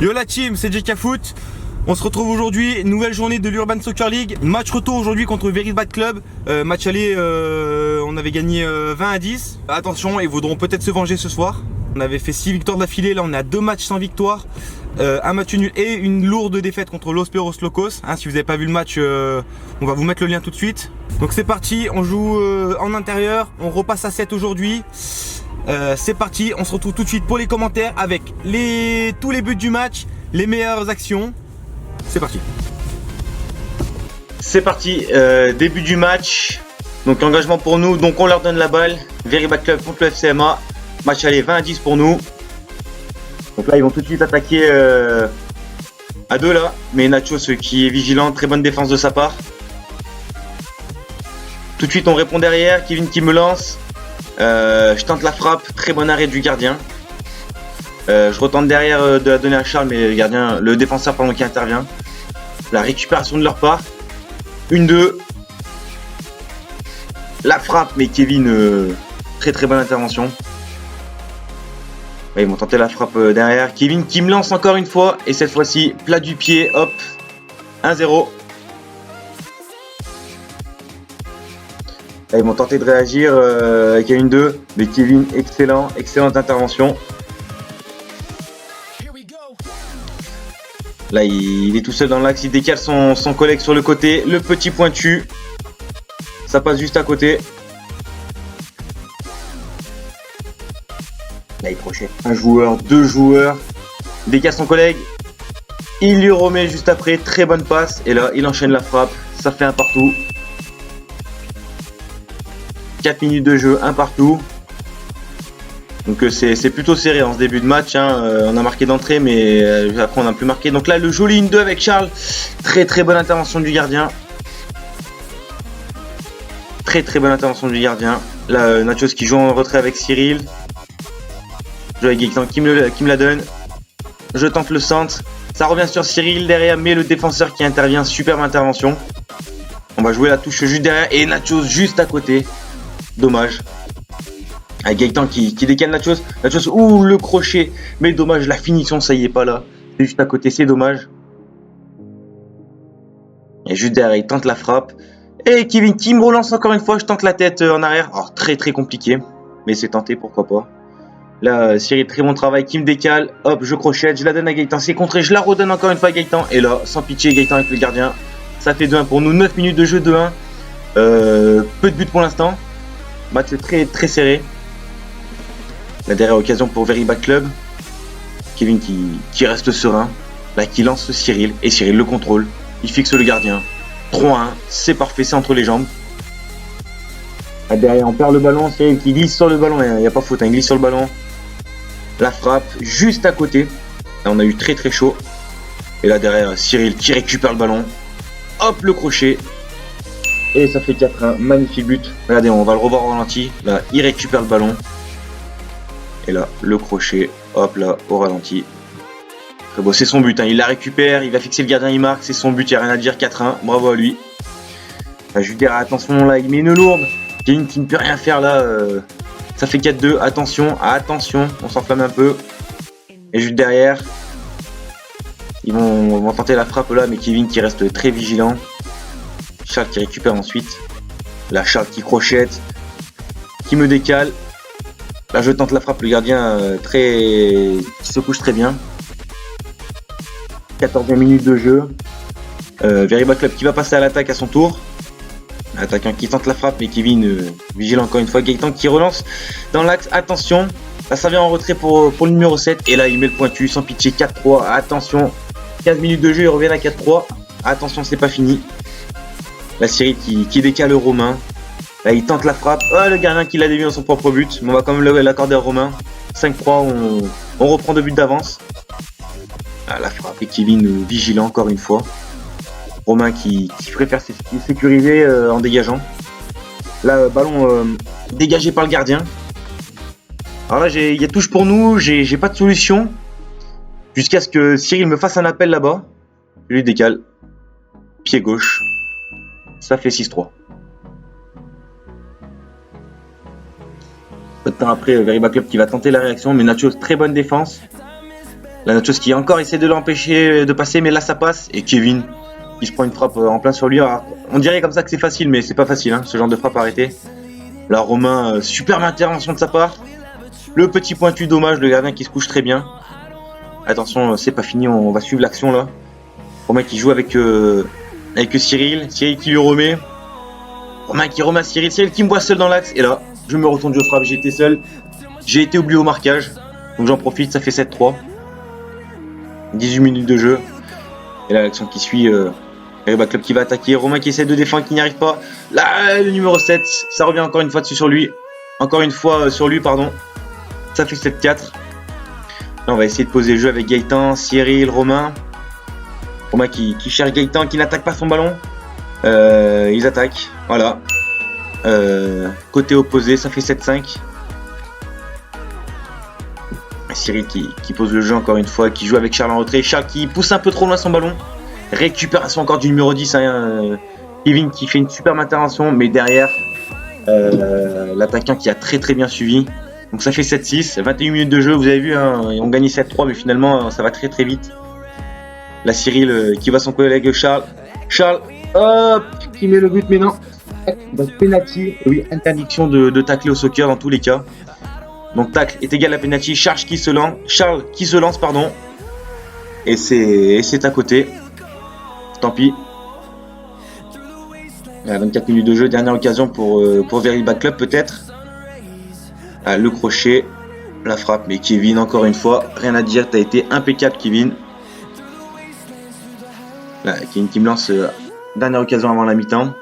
Yo la team, c'est JK Foot. On se retrouve aujourd'hui, nouvelle journée de l'Urban Soccer League. Match retour aujourd'hui contre Very Bad Club. Match aller, on avait gagné 20-10. Attention, ils voudront peut-être se venger ce soir. On avait fait 6 victoires d'affilée, là on est à 2 matchs sans victoire. Un match nul et une lourde défaite contre Los Perros Locos. Si vous n'avez pas vu le match, on va vous mettre le lien tout de suite. Donc c'est parti, on joue en intérieur, on repasse à 7 aujourd'hui. C'est parti, on se retrouve tout de suite pour les commentaires avec tous les buts du match, les meilleures actions. C'est parti. C'est parti, début du match. Donc engagement pour nous, donc on leur donne la balle. Very Bad Club contre le FCMA. Match aller 20-10 pour nous. Donc là ils vont tout de suite attaquer à 2 là. Mais Nachos qui est vigilant, très bonne défense de sa part. Tout de suite on répond derrière, Kevin qui me lance. Je tente la frappe, très bon arrêt du gardien. Je retente derrière de la donner à Charles, mais le défenseur pardon, qui intervient. La récupération de leur part. 1-2. La frappe, mais Kevin, très bonne intervention. Ouais, ils vont tenter la frappe derrière. Kevin qui me lance encore une fois, et cette fois-ci, plat du pied, hop, 1-0. Là, ils vont tenter de réagir avec une 2, mais Kevin, excellente intervention. Là, il est tout seul dans l'axe, il décale son collègue sur le côté, le petit pointu. Ça passe juste à côté. Là, il crochette un joueur, 2 joueurs. Il décale son collègue. Il lui remet juste après, très bonne passe. Et là, il enchaîne la frappe. Ça fait un partout. 4 minutes de jeu, un partout. Donc c'est plutôt serré en ce début de match. On a marqué d'entrée, mais après on n'a plus marqué. Donc là, le joli 1-2 avec Charles. Très bonne intervention du gardien. Très bonne intervention du gardien. Là, Nachos qui joue en retrait avec Cyril. Je joue avec Gaëtan qui me la donne. Je tente le centre. Ça revient sur Cyril derrière, mais le défenseur qui intervient. Superbe intervention. On va jouer la touche juste derrière. Et Nachos juste à côté. Dommage. Avec Gaëtan qui décale Nachos. Nachos, ouh, le crochet. Mais dommage, la finition, ça y est pas là. C'est juste à côté, c'est dommage. Et juste derrière, il tente la frappe. Et Kevin qui me relance encore une fois. Je tente la tête en arrière. Alors, très compliqué. Mais c'est tenté, pourquoi pas. Là, Cyril, très bon travail. Qui me décale. Hop, je crochette. Je la donne à Gaëtan. C'est contré. Je la redonne encore une fois à Gaëtan. Et là, sans pitié, Gaëtan avec le gardien. Ça fait 2-1 pour nous. 9 minutes de jeu, 2-1. Peu de buts pour l'instant. Match très serré. Là derrière, occasion pour Very Bad Club. Kevin qui reste serein. Là qui lance Cyril. Et Cyril le contrôle. Il fixe le gardien. 3-1. C'est parfait, c'est entre les jambes. Là derrière, on perd le ballon. Cyril qui glisse sur le ballon. Il n'y a pas faute, il glisse sur le ballon. La frappe juste à côté. Là on a eu très chaud. Et là derrière, Cyril qui récupère le ballon. Hop, le crochet. Et ça fait 4-1. Magnifique but. Regardez, on va le revoir au ralenti. Là, il récupère le ballon. Et là, le crochet, hop là, au ralenti. Très beau, c'est son but, il la récupère, il va fixer le gardien, il marque, c'est son but, il n'y a rien à dire, 4-1, bravo à lui. Là, juste derrière, attention, là, il met une lourde. Kevin qui ne peut rien faire là, ça fait 4-2, attention, on s'enflamme un peu. Et juste derrière, ils vont tenter la frappe là, mais Kevin qui reste très vigilant. Charles qui récupère ensuite. Là, Charles qui crochette, qui me décale. Là, je tente la frappe, le gardien qui se couche très bien. 14e minute de jeu. Very Bad Club qui va passer à l'attaque à son tour. L'attaquant qui tente la frappe, mais Kevin vigile encore une fois. Gaëtan qui relance dans l'axe. Attention, là ça vient en retrait pour le numéro 7. Et là, il met le pointu sans pitié. 4-3. Attention, 15 minutes de jeu, il revient à 4-3. Attention, c'est pas fini. La Cyril qui décale Romain. Là, il tente la frappe. Oh, le gardien qui l'a dévié dans son propre but. Mais on va quand même l'accorder à Romain. 5-3, on reprend 2 buts d'avance. Ah, la frappe et Kevin vigilant encore une fois. Romain qui préfère sécuriser en dégageant. Là, ballon dégagé par le gardien. Alors là, il y a touche pour nous. J'ai pas de solution. Jusqu'à ce que Cyril me fasse un appel là-bas. Je lui décale. Pied gauche. Ça fait 6-3. Peu de temps après, Very Bad Club qui va tenter la réaction, mais Nachos, très bonne défense. La Nachos qui encore essaie de l'empêcher de passer, mais là ça passe. Et Kevin qui se prend une frappe en plein sur lui. Alors, on dirait comme ça que c'est facile, mais c'est pas facile, hein, ce genre de frappe arrêtée. Là, Romain, superbe intervention de sa part. Le petit pointu, dommage, le gardien qui se couche très bien. Attention, c'est pas fini, on va suivre l'action là. Romain qui joue avec Cyril. Cyril qui lui remet. Romain qui remet à Cyril. Cyril qui me voit seul dans l'axe. Et là, je me retourne, je frappe, j'ai été seul. J'ai été oublié au marquage. Donc j'en profite, ça fait 7-3. 18 minutes de jeu. Et là, l'action qui suit. Verybak Club qui va attaquer. Romain qui essaie de défendre, qui n'y arrive pas. Là, le numéro 7. Ça revient encore une fois dessus sur lui. Encore une fois sur lui, pardon. Ça fait 7-4. Là, on va essayer de poser le jeu avec Gaëtan, Cyril, Romain. Romain qui cherche Gaëtan, qui n'attaque pas son ballon. Ils attaquent. Voilà. Côté opposé, ça fait 7-5. Cyril qui pose le jeu encore une fois, qui joue avec Charles en retrait. Charles qui pousse un peu trop loin son ballon. Récupération encore du numéro 10. Hein. Kevin qui fait une superbe intervention, mais derrière, l'attaquant qui a très très bien suivi. Donc ça fait 7-6, 21 minutes de jeu, vous avez vu, hein, on gagne 7-3, mais finalement ça va très très vite. Là Cyril qui va son collègue Charles. Charles, hop, qui met le but, mais non. Donc penalty, oui, interdiction de tacler au soccer dans tous les cas. Donc tacle est égal à penalty, Charles qui se lance, pardon. Et c'est à côté. Tant pis. 24 minutes de jeu, dernière occasion pour Verybak Club peut-être. Le crochet, la frappe, mais Kevin encore une fois, rien à dire, t'as été impeccable Kevin. Là, Kevin qui me lance dernière occasion avant la mi-temps.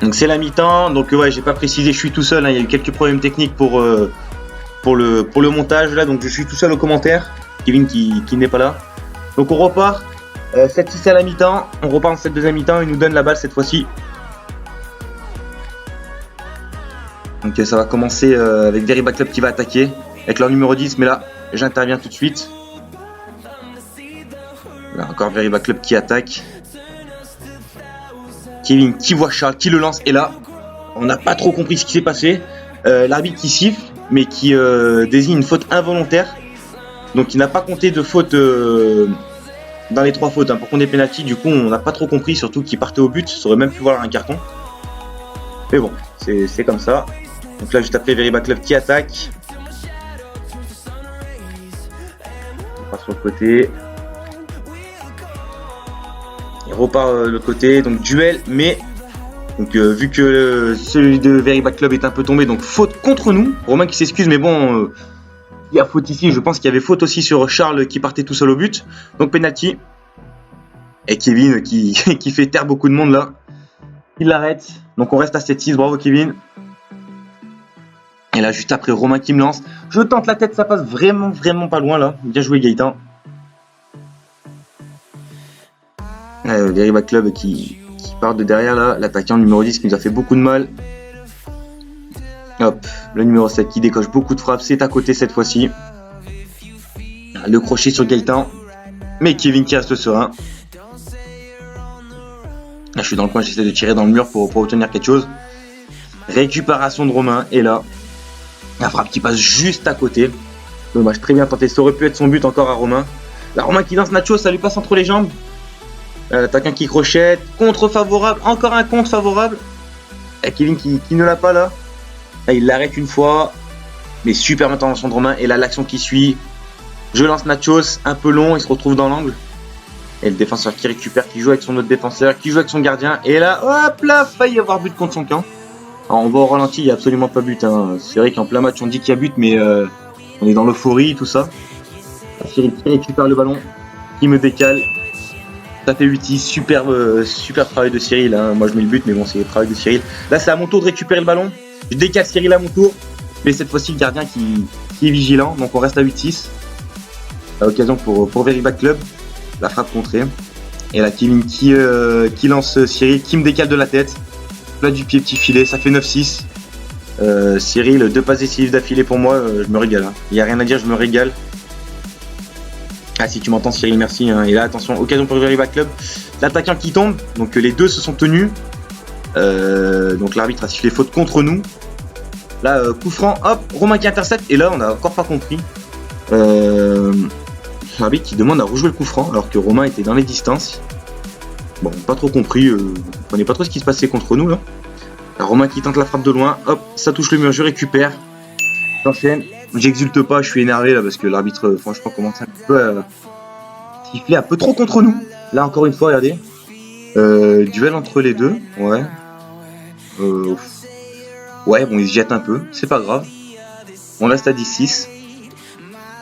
Donc c'est la mi-temps, donc ouais, j'ai pas précisé, je suis tout seul, hein, il y a eu quelques problèmes techniques pour le montage là, donc je suis tout seul au commentaire. Kevin qui n'est pas là. Donc on repart, 7-6 à la mi-temps, on repart en cette deuxième mi-temps, il nous donne la balle cette fois-ci. Donc ça va commencer avec Verybak Club qui va attaquer avec leur numéro 10, mais là j'interviens tout de suite. Là encore Verybak Club qui attaque. Kevin qui voit Charles, qui le lance, et là on n'a pas trop compris ce qui s'est passé. L'arbitre qui siffle, mais qui désigne une faute involontaire. Donc il n'a pas compté de faute dans les 3 fautes, hein, pour qu'on ait pénalty. Du coup on n'a pas trop compris, surtout qu'il partait au but, ça aurait même pu voir un carton. Mais bon, c'est comme ça. Donc là juste après Verybak Club qui attaque. On passe sur le côté. Il repart de l'autre côté, donc duel, mais donc vu que celui de Verybak Club est un peu tombé, donc faute contre nous. Romain qui s'excuse, mais bon, il y a faute ici. Je pense qu'il y avait faute aussi sur Charles qui partait tout seul au but. Donc penalty. Et Kevin qui fait taire beaucoup de monde là. Il l'arrête. Donc on reste à 7-6, bravo Kevin. Et là juste après Romain qui me lance. Je tente la tête, ça passe vraiment pas loin là. Bien joué Gaëtan. Verybak Club qui part de derrière là. L'attaquant numéro 10 qui nous a fait beaucoup de mal. Hop, le numéro 7 qui décoche beaucoup de frappes. C'est à côté cette fois-ci. Le crochet sur Gaëtan. Mais Kevin qui reste serein. Là je suis dans le coin, j'essaie de tirer dans le mur pour obtenir quelque chose. Récupération de Romain. Et là, la frappe qui passe juste à côté. Dommage, très bien tenté. Ça aurait pu être son but encore à Romain. Là Romain qui lance Nacho, ça lui passe entre les jambes. L'attaquant qui crochette. Contre favorable. Encore un contre favorable. Et Kevin qui ne l'a pas là. Là il l'arrête une fois. Mais super intervention de Romain. Et là l'action qui suit. Je lance Nachos. Un peu long. Il se retrouve dans l'angle. Et le défenseur qui récupère. Qui joue avec son autre défenseur. Qui joue avec son gardien. Et là, hop là, failli avoir but contre son camp. Alors on va au ralenti. Il n'y a absolument pas but. Hein. C'est vrai qu'en plein match on dit qu'il y a but. Mais on est dans l'euphorie. Tout ça. Cyril qui récupère le ballon. Qui me décale. Ça fait 8-6, super travail de Cyril, hein. Moi je mets le but mais bon c'est le travail de Cyril. Là c'est à mon tour de récupérer le ballon. Je décale Cyril à mon tour. Mais cette fois-ci le gardien qui est vigilant. Donc on reste à 8-6. À l'occasion pour Verybak Club. La frappe contrée. Et là Kevin qui lance Cyril, qui me décale de la tête. Là du pied, petit filet, ça fait 9-6. Cyril, 2 passes décisives d'affilée pour moi, je me régale. Il n'y a rien à dire, je me régale. Ah si tu m'entends Cyril, merci. Hein. Et là attention, occasion pour le Verybak Club. L'attaquant qui tombe, donc les deux se sont tenus. Donc l'arbitre a sifflé faute contre nous. Là, coup franc, hop, Romain qui intercepte. Et là, on n'a encore pas compris. L'arbitre qui demande à rejouer le coup franc alors que Romain était dans les distances. Bon, pas trop compris. On comprenait pas trop ce qui se passait contre nous là. Alors, Romain qui tente la frappe de loin. Hop, ça touche le mur, je récupère. J'enchaîne. J'exulte pas, je suis énervé là parce que l'arbitre, franchement, commence un peu à siffler un peu trop contre nous. Là, encore une fois, regardez. Duel entre les deux. Ouais. Ouais, bon, ils se jettent un peu. C'est pas grave. On reste à 10-6.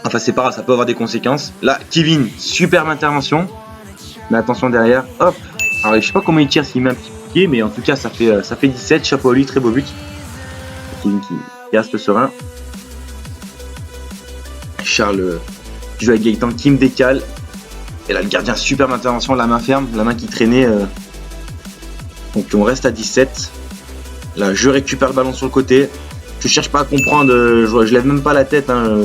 Enfin, c'est pas grave, ça peut avoir des conséquences. Là, Kevin, superbe intervention. Mais attention derrière. Hop. Alors, je sais pas comment il tire, s'il met un petit pied, mais en tout cas, ça fait 17. Chapeau à lui, très beau but. Kevin qui reste serein. Charles qui joue avec Gaëtan, qui me décale. Et là, le gardien, superbe intervention, la main ferme, la main qui traînait. Donc, on reste à 17. Là, je récupère le ballon sur le côté. Je cherche pas à comprendre, je lève même pas la tête. Hein,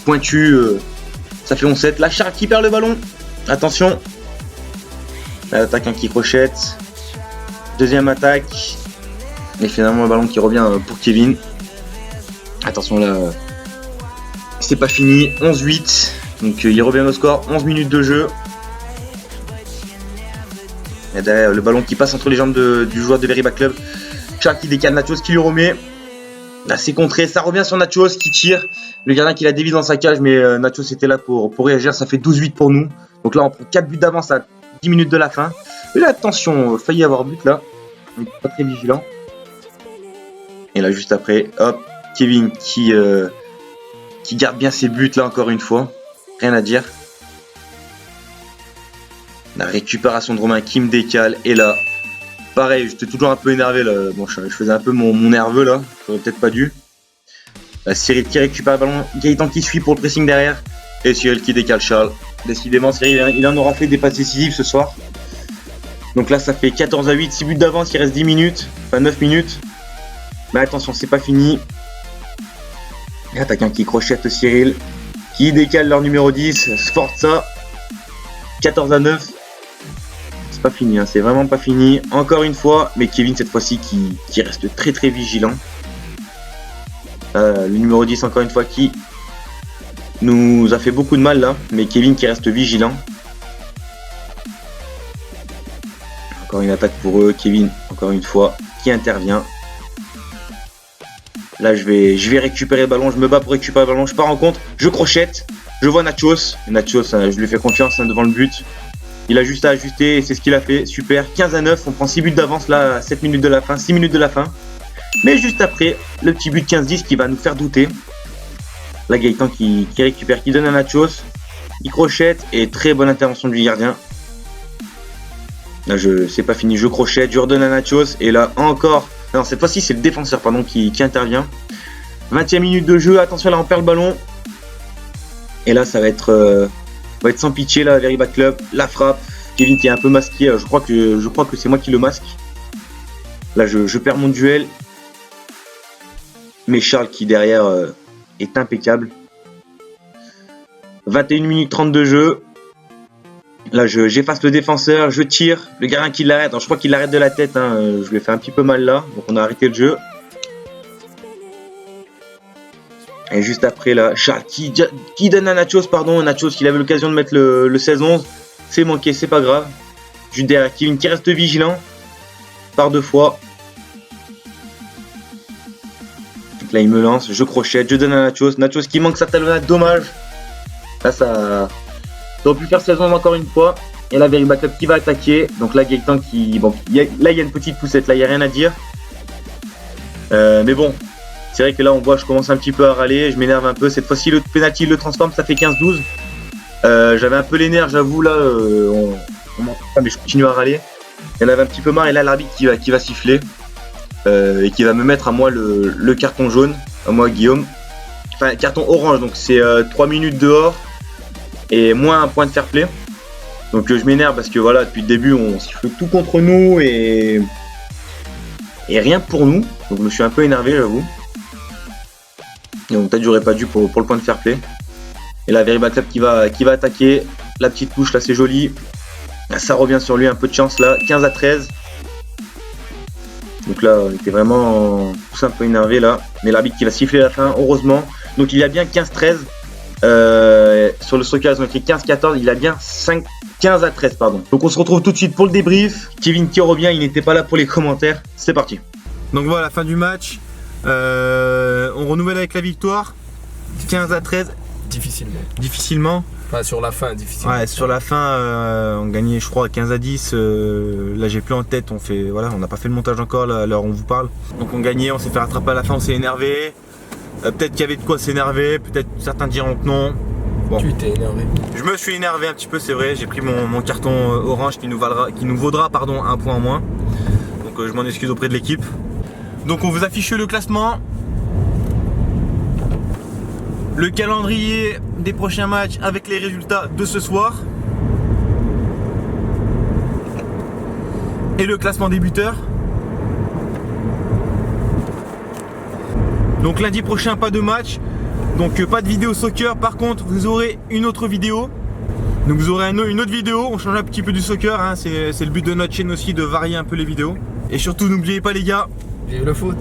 pointu, ça fait 11-7. Là, Charles qui perd le ballon. Attention. L'attaquant qui crochette. Deuxième attaque. Et finalement, le ballon qui revient pour Kevin. Attention là. C'est pas fini. 11-8. Donc il revient au score. 11 minutes de jeu. Et derrière, le ballon qui passe entre les jambes du joueur de Very Bad Club. Charles qui décale Nachos qui lui remet. Là, c'est contré. Ça revient sur Nachos qui tire. Le gardien qui l'a dévié dans sa cage. Mais Nachos était là pour réagir. Ça fait 12-8 pour nous. Donc là, on prend 4 buts d'avance à 10 minutes de la fin. Et là, attention, failli avoir but là. On n'est pas très vigilant. Et là, juste après, hop, Kevin qui garde bien ses buts là encore une fois. Rien à dire. La récupération de Romain qui me décale. Et là, pareil, j'étais toujours un peu énervé là. Bon, je faisais un peu mon nerveux là. J'aurais peut-être pas dû. Cyril qui récupère le ballon. Gaëtan qui suit pour le pressing derrière. Et Cyril qui décale Charles. Décidément, Cyril, il en aura fait des passes décisives ce soir. Donc là, ça fait 14-8. 6 buts d'avance, il reste 10 minutes. Enfin, 9 minutes. Mais attention, c'est pas fini. L'attaquant qui crochette Cyril. Qui décale leur numéro 10. Sforza. 14-9. C'est pas fini, hein, c'est vraiment pas fini. Encore une fois, mais Kevin cette fois-ci qui reste très très vigilant. Le numéro 10 encore une fois qui nous a fait beaucoup de mal là. Mais Kevin qui reste vigilant. Encore une attaque pour eux. Kevin encore une fois qui intervient. Là, je vais récupérer le ballon. Je me bats pour récupérer le ballon. Je pars en contre. Je crochette. Je vois Nachos. Nachos, je lui fais confiance devant le but. Il a juste à ajuster et c'est ce qu'il a fait. Super. 15-9. On prend 6 buts d'avance là. 7 minutes de la fin. 6 minutes de la fin. Mais juste après, le petit but 15-10 qui va nous faire douter. Là, Gaëtan qui récupère. Qui donne à Nachos. Il crochette. Et très bonne intervention du gardien. Là, c'est pas fini. Je crochette. Je redonne à Nachos. Et là, encore. Non, cette fois-ci, c'est le défenseur pardon, qui intervient. 20e minute de jeu. Attention, là, on perd le ballon. Et là, ça va être sans pitié, là, Very Bad Club. La frappe. Kevin qui est un peu masqué. Je crois que c'est moi qui le masque. Là, je perds mon duel. Mais Charles qui, derrière, est impeccable. 21 minutes 30 de jeu. Là, j'efface le défenseur, je tire, le gardien qui l'arrête. Alors, je crois qu'il l'arrête de la tête, hein. Je lui ai fait un petit peu mal là, donc on a arrêté le jeu. Et juste après, là, Charles qui donne à Nachos, pardon, Nachos qui avait l'occasion de mettre le 16-11. C'est manqué, c'est pas grave. Juste derrière Kevin qui reste vigilant, par 2 fois. Donc là, il me lance, je crochette, je donne à Nachos. Nachos qui manque sa talonnade, dommage. Là, ça aurait pu faire 16-11 encore une fois. Et là, Very Bad Club qui va attaquer. Donc là, Gaëtan qui... Bon, là, il y a une petite poussette. Là, il n'y a rien à dire. Mais bon, c'est vrai que là, on voit, je commence un petit peu à râler. Je m'énerve un peu. Cette fois-ci, le penalty le transforme. Ça fait 15-12. J'avais un peu les nerfs, j'avoue. Là, on m'entend pas, mais je continue à râler. Il y en avait un petit peu marre. Et là, l'arbitre qui va siffler. Et qui va me mettre à moi le carton jaune. À moi, Guillaume. Enfin, carton orange. Donc, c'est 3 minutes dehors. Et moins un point de fair play. Donc je m'énerve parce que voilà, depuis le début on siffle tout contre nous et rien pour nous. Donc je me suis un peu énervé, j'avoue. Et donc peut-être j'aurais pas dû pour le point de fair play. Et là, Very Bad Club qui va attaquer. La petite touche là, c'est joli. Là, ça revient sur lui, un peu de chance là. 15-13. Donc là, on était vraiment tous un peu énervé là. Mais l'arbitre qui va siffler la fin, heureusement. Donc il y a bien 15-13. Sur le soccer, ils ont écrit 15-14. Il a bien 15-13, pardon. Donc on se retrouve tout de suite pour le débrief. Kevin qui revient, il n'était pas là pour les commentaires. C'est parti. Donc voilà, fin du match. On renouvelle avec la victoire. 15-13. Difficilement. Enfin, sur la fin, difficilement. Ouais, sur la fin, on gagnait, je crois, 15-10. Là, j'ai plus en tête. On n'a pas fait le montage encore, là, à l'heure où on vous parle. Donc, on gagnait, on s'est fait rattraper à la fin, on s'est énervé. Peut-être qu'il y avait de quoi s'énerver. Peut-être certains diront que non. Bon. Tu t'es énervé. Je me suis énervé un petit peu, c'est vrai. J'ai pris mon carton orange qui nous vaudra un point en moins. Donc, je m'en excuse auprès de l'équipe. Donc, on vous affiche le classement. Le calendrier des prochains matchs avec les résultats de ce soir. Et le classement des buteurs. Donc lundi prochain, pas de match. Donc pas de vidéo soccer. Par contre, vous aurez une autre vidéo. Donc vous aurez une autre vidéo. On change un petit peu du soccer. Hein. C'est le but de notre chaîne aussi, de varier un peu les vidéos. Et surtout, n'oubliez pas les gars. Vive le foot.